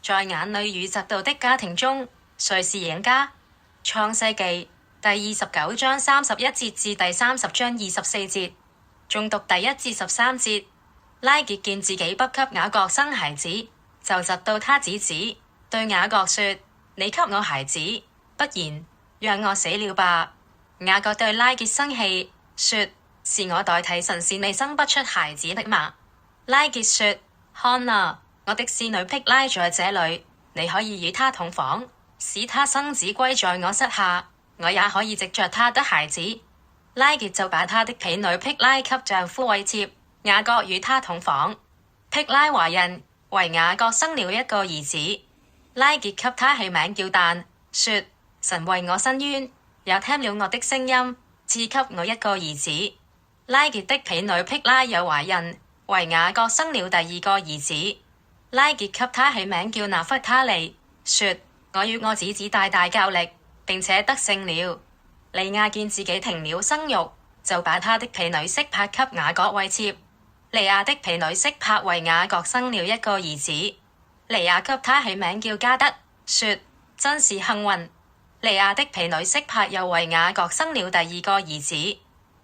在眼裏與嫉妒的家庭中，誰是贏家？創世記第29章31節至第30章24節，誦讀第1至13節。拉結見自己不給雅各生孩子，就嫉妒他姊姊，對雅各說：你給我孩子，不然讓我死了吧。雅各對拉結生氣，說：是我代替神使你生不出孩子的嗎？拉結說：看啊，我的使女辟拉在這裏，你可以與她同房，使她生子歸在我膝下，我也可以藉着她得孩子。拉結就把他的婢女辟拉給丈夫為妾，雅各與她同房。辟拉懷孕，為雅各生了一個兒子。拉結給他起名叫但，說：神為我伸冤，也聽了我的聲音，賜給我一個兒子。拉結的婢女辟拉又懷孕，為雅各生了第二個兒子。拉結給他起名叫拿弗他利，說：我與我姊姊大大較力，並且得勝了。利亞見自己停了生育，就把他的婢女色帕給雅各為妾。利亞的婢女色帕為雅各生了一個兒子。利亞給他起名叫加德，說：真是幸運。利亞的婢女色帕又為雅各生了第二個兒子。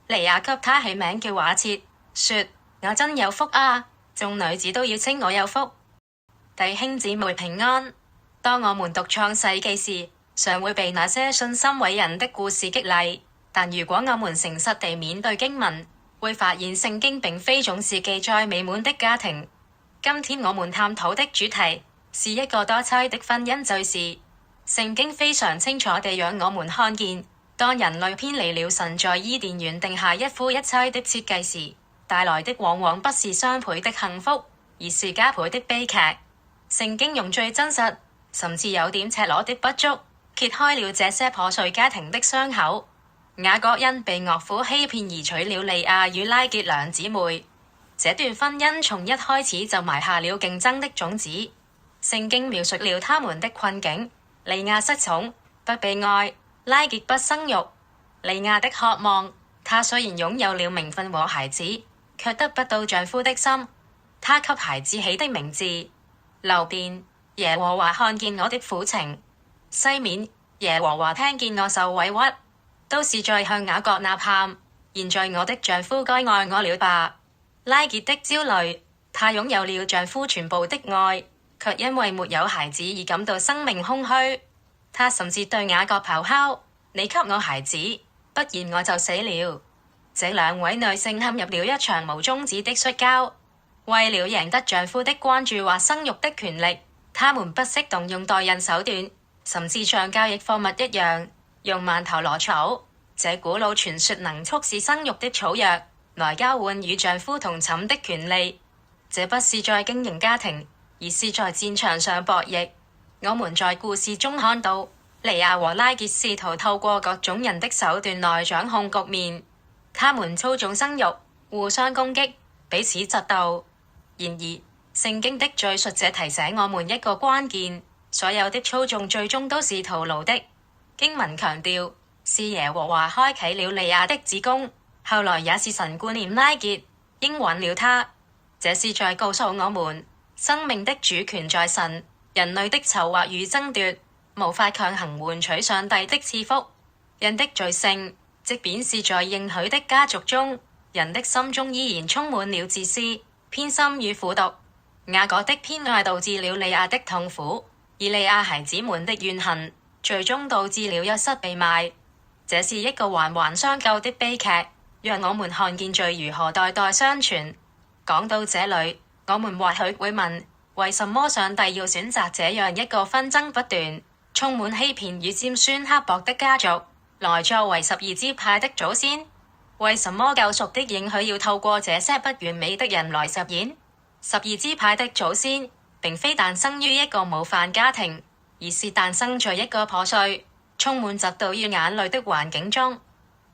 利亞給他起名叫瓦切，說：我真有福啊！眾女子都要稱我有福。弟兄姊妹平安。當我們讀創世記時，常會被那些信心偉人的故事激勵，但如果我們誠實地面對經文，會發現聖經並非總是記載美滿的家庭。今天我們探討的主題是一個多妻的婚姻敘事。聖經非常清楚地讓我們看見，當人類偏離了神在伊甸園定下一夫一妻的設計時，帶來的往往不是雙倍的幸福，而是加倍的悲劇。聖經用最真實，甚至有點赤裸的不足，揭開了這些破碎家庭的傷口。雅各因被岳父欺騙而娶了利亞與拉結兩姊妹，這段婚姻從一開始就埋下了競爭的種子。聖經描述了他們的困境：利亞失寵，不被愛；拉結不生育。利亞的渴望，她雖然擁有了名分和孩子，卻得不到丈夫的心。她給孩子起的名字流便，耶和華看見我的苦情；西面，耶和華聽見我受委屈，都是在向雅各吶喊。現在我的丈夫該愛我了吧？拉結的焦慮，她擁有了丈夫全部的愛，卻因為沒有孩子而感到生命空虛。她甚至對雅各咆哮：你給我孩子，不然我就死了。這兩位女性陷入了一場無終止的摔跤，為了贏得丈夫的關注或生育的權力，她們不惜動用待人手段，甚至像交易貨物一樣，用曼陀羅草，這古老傳說能促使生育的草藥，來交換與丈夫同寢的權利。這不是在經營家庭，而是在戰場上博弈。我們在故事中看到，利亞和拉結試圖透過各種人的手段來掌控局面，他們操縱生育，互相攻擊，彼此嫉妒。然而，聖經的敘述者提醒我們一個關鍵：所有的操縱最終都是徒勞的。經文強調，是耶和華開啟了利亞的子宮，後來也是神顧念拉結，應允了他。這是在告訴我們，生命的主權在神，人類的籌劃與爭奪無法強行換取上帝的賜福。人的罪性，即便是在應許的家族中，人的心中依然充滿了自私、偏心與苦毒。雅各的偏愛導致了利亞的痛苦，而利亞孩子們的怨恨，最終導致了約瑟被賣。這是一個環環相扣的悲劇，讓我們看見罪如何代代相傳。講到這裡，我們或許會問：為什麼上帝要選擇這樣一個紛爭不斷、充滿欺騙與尖酸刻薄的家族，來作為12支派的祖先？為什麼救贖的應許要透過這些不完美的人來實現？12支派的祖先並非誕生於一個模範家庭，而是誕生在一個破碎、充滿嫉妒與眼淚的環境中。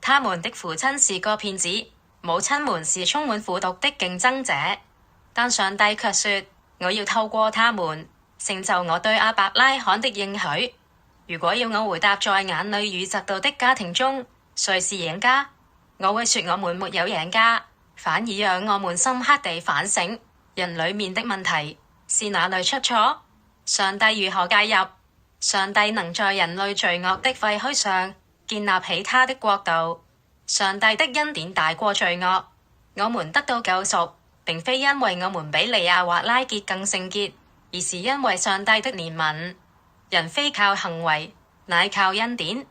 他們的父親是個騙子，母親們是充滿苦毒的競爭者，但上帝卻說：我要透過他們成就我對亞伯拉罕的應許。如果要我回答在眼淚與嫉妒的家庭中誰是贏家，我會說我們沒有贏家，反而讓我們深刻地反省人裡面的問題是哪裡出錯。上帝如何介入？上帝能在人類罪惡的廢墟上建立起他的國度。上帝的恩典大過罪惡。我們得到救贖，並非因為我們比利亞或拉結更聖潔，而是因為上帝的憐憫。人非靠行為，乃靠恩典。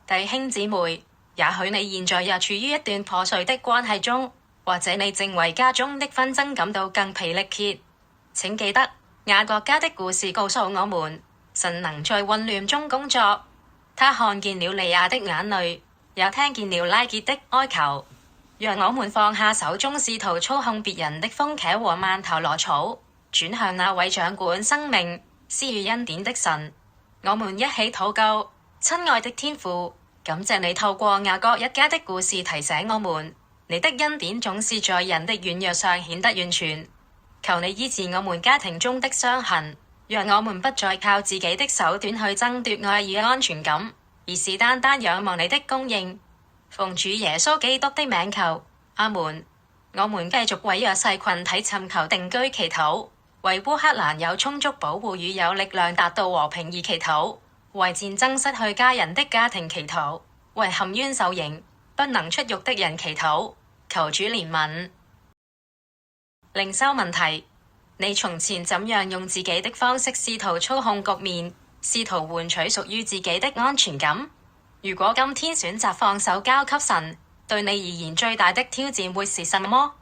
弟兄姊妹，也許你現在也處於一段破碎的關係中，或者你正為家中的紛爭感到筋疲力竭。請記得，雅各家的故事告訴我們，神能在混亂中工作。他看見了利亞的眼淚，也聽見了拉結的哀求。讓我們放下手中試圖操控別人的風茄和曼陀羅草，轉向那位掌管生命、施予恩典的神。我們一起禱告。親愛的天父，感謝你透過雅各一家的故事提醒我們，你的恩典總是在人的軟弱上顯得完全。求你醫治我們家庭中的傷痕，讓我們不再靠自己的手段去爭奪愛與安全感，而是單單仰望你的供應。奉主耶穌基督的名求，阿門。我們繼續為弱勢群體尋求定居祈禱，為烏克蘭有充足保護與有力量達到和平而祈禱，為戰爭失去家人的家庭祈禱，為含冤受刑不能出獄的人祈禱，求主憐憫。靈修問題：你從前怎樣用自己的方式試圖操控局面，試圖換取屬於自己的安全感？如果今天選擇放手交給神，對你而言最大的挑戰會是什麼？